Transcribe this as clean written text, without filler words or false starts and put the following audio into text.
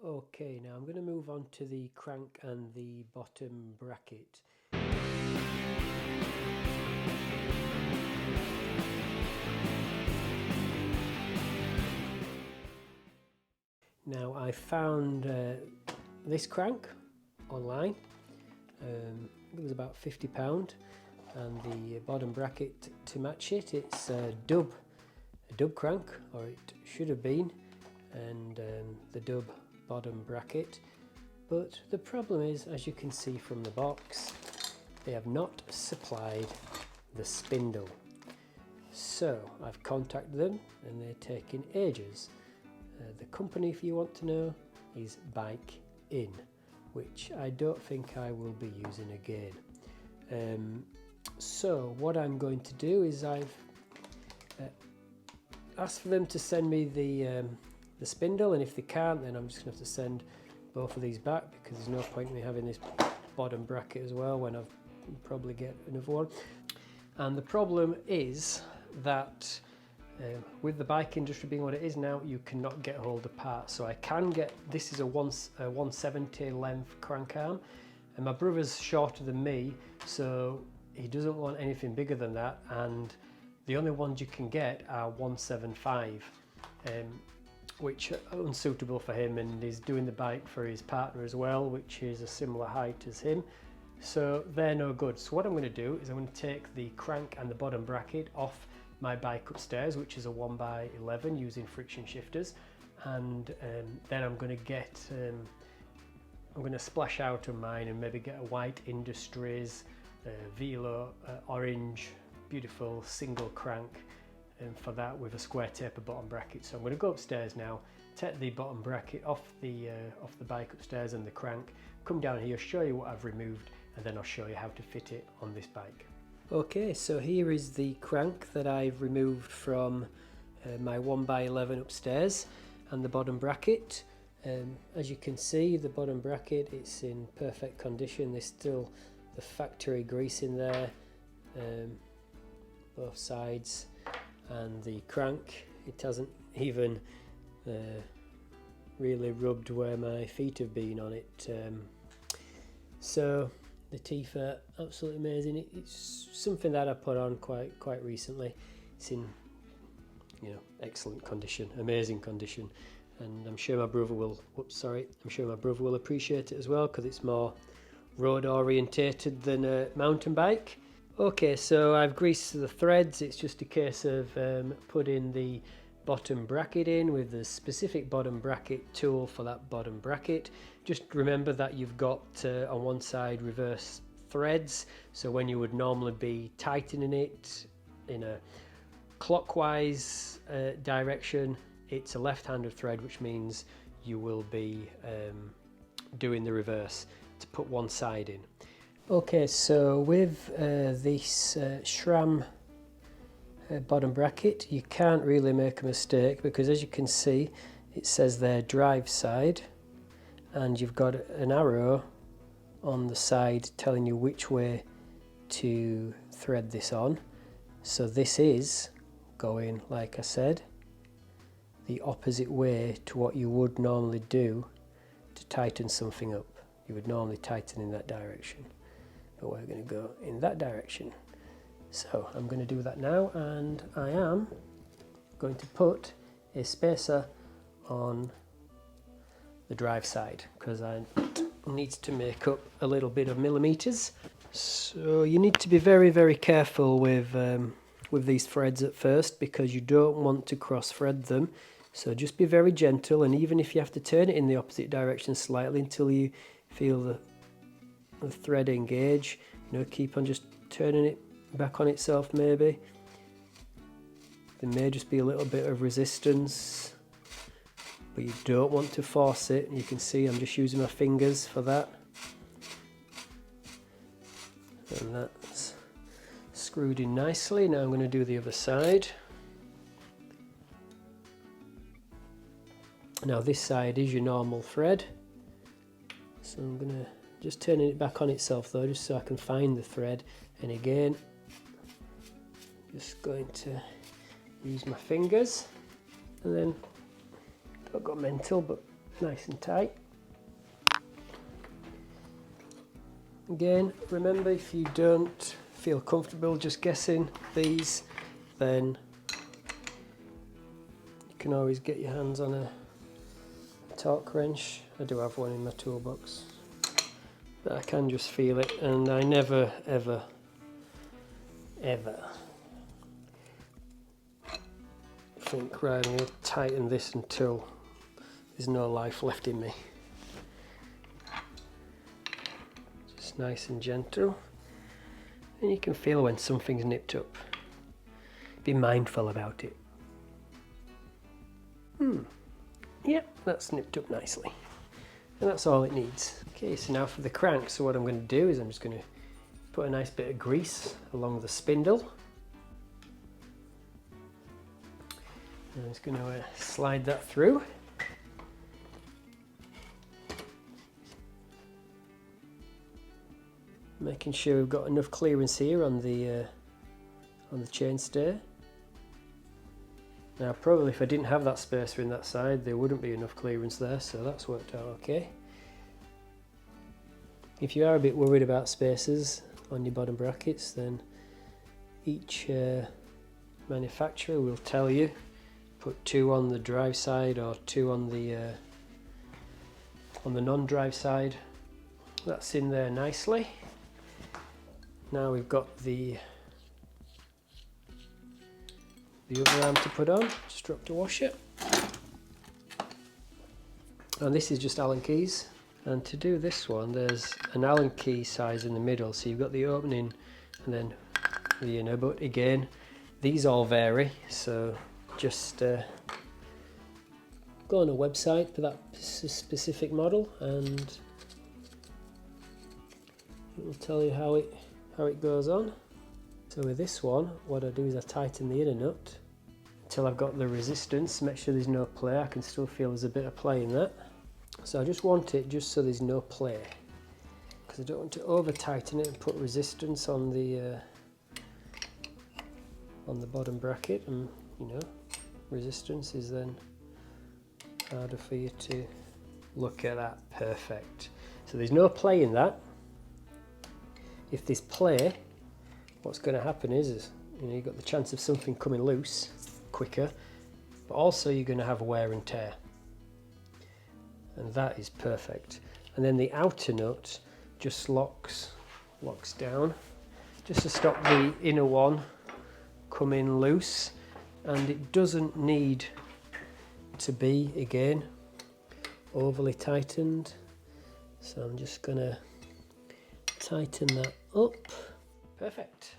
Okay, now I'm going to move on to the crank and the bottom bracket. Now I found this crank online. It was about £50, and the bottom bracket to match it, it's a dub crank, or it should have been, and the dub bottom bracket. But the problem is, as you can see from the box, they have not supplied the spindle. So I've contacted them and they're taking ages. The company, if you want to know, is Bike In, which I don't think I will be using again. So what I'm going to do is I've asked for them to send me the spindle, and if they can't, then I'm just going to have to send both of these back, because there's no point in me having this bottom bracket as well when I'll probably get another one. And the problem is that with the bike industry being what it is now, you cannot get hold of parts. So I can get, this is a 170 length crank arm, and my brother's shorter than me, so he doesn't want anything bigger than that, and the only ones you can get are 175, which are unsuitable for him, and he's doing the bike for his partner as well, which is a similar height as him, so they're no good. So what I'm going to do is I'm going to take the crank and the bottom bracket off my bike upstairs, which is a 1x11 using friction shifters, and then I'm going to get I'm going to splash out of mine and maybe get a White Industries Velo orange beautiful single crank for that, with a square taper bottom bracket. So I'm going to go upstairs now, take the bottom bracket off the bike upstairs and the crank, come down here, show you what I've removed, and then I'll show you how to fit it on this bike. Okay, so here is the crank that I've removed from my 1x11 upstairs, and the bottom bracket. As you can see, the bottom bracket, it's in perfect condition. There's still the factory grease in there, both sides, and the crank, it hasn't even really rubbed where my feet have been on it. So the teeth are absolutely amazing. It's something that I put on quite recently. It's in, excellent condition, amazing condition, and I'm sure my brother will. I'm sure my brother will appreciate it as well, because it's more road orientated than a mountain bike. Okay, so I've greased the threads. It's just a case of putting the bottom bracket in with the specific bottom bracket tool for that bottom bracket. Just remember that you've got on one side reverse threads, so when you would normally be tightening it in a clockwise direction, it's a left-handed thread, which means you will be doing the reverse to put one side in. Okay, so with this SRAM bottom bracket, you can't really make a mistake, because as you can see, it says there drive side, and you've got an arrow on the side telling you which way to thread this on. So this is going, like I said, the opposite way to what you would normally do to tighten something up. You would normally tighten in that direction, but we're going to go in that direction. So I'm going to do that now, and I am going to put a spacer on the drive side, because I need to make up a little bit of millimeters. So you need to be very careful with these threads at first, because you don't want to cross thread them. So just be very gentle, and even if you have to turn it in the opposite direction slightly until you feel the thread engage, keep on just turning it back on itself. Maybe there may just be a little bit of resistance, but you don't want to force it. You can see I'm just using my fingers for that, and that's screwed in nicely. Now I'm going to do the other side. Now this side is your normal thread, so I'm going to just turning it back on itself though, just so I can find the thread. And again, just going to use my fingers, and then don't go mental, but nice and tight. Again, remember, if you don't feel comfortable just guessing these, then you can always get your hands on a torque wrench. I do have one in my toolbox, but I can just feel it, and I never ever think, right, I'm going to tighten this until there's no life left in me. Just nice and gentle, and you can feel when something's nipped up. Be mindful about it. Yep, that's nipped up nicely, and that's all it needs. Okay, so now for the crank. So what I'm going to do is I'm just going to put a nice bit of grease along the spindle. And I'm just going to slide that through. Making sure we've got enough clearance here on the chainstay. Now probably if I didn't have that spacer in that side, there wouldn't be enough clearance there, so that's worked out okay. If you are a bit worried about spacers on your bottom brackets, then each manufacturer will tell you put 2 on the drive side or 2 on the non-drive side. That's in there nicely. Now we've got the other arm to put on, strap to washer. And this is just Allen keys. And to do this one, there's an Allen key size in the middle, so you've got the opening and then the inner, but again, these all vary, so just go on a website for that specific model and it will tell you how it goes on. So with this one, what I do is I tighten the inner nut until I've got the resistance, make sure there's no play. I can still feel there's a bit of play in that. So I just want it just so there's no play, because I don't want to over tighten it and put resistance on the bottom bracket, and you know, resistance is then harder for you to look at that. Perfect. So there's no play in that. If there's play, what's going to happen is you know, you've got the chance of something coming loose quicker, but also you're going to have wear and tear, and that is perfect. And then the outer nut just locks down just to stop the inner one coming loose, and it doesn't need to be, again, overly tightened. So I'm just going to tighten that up. Perfect.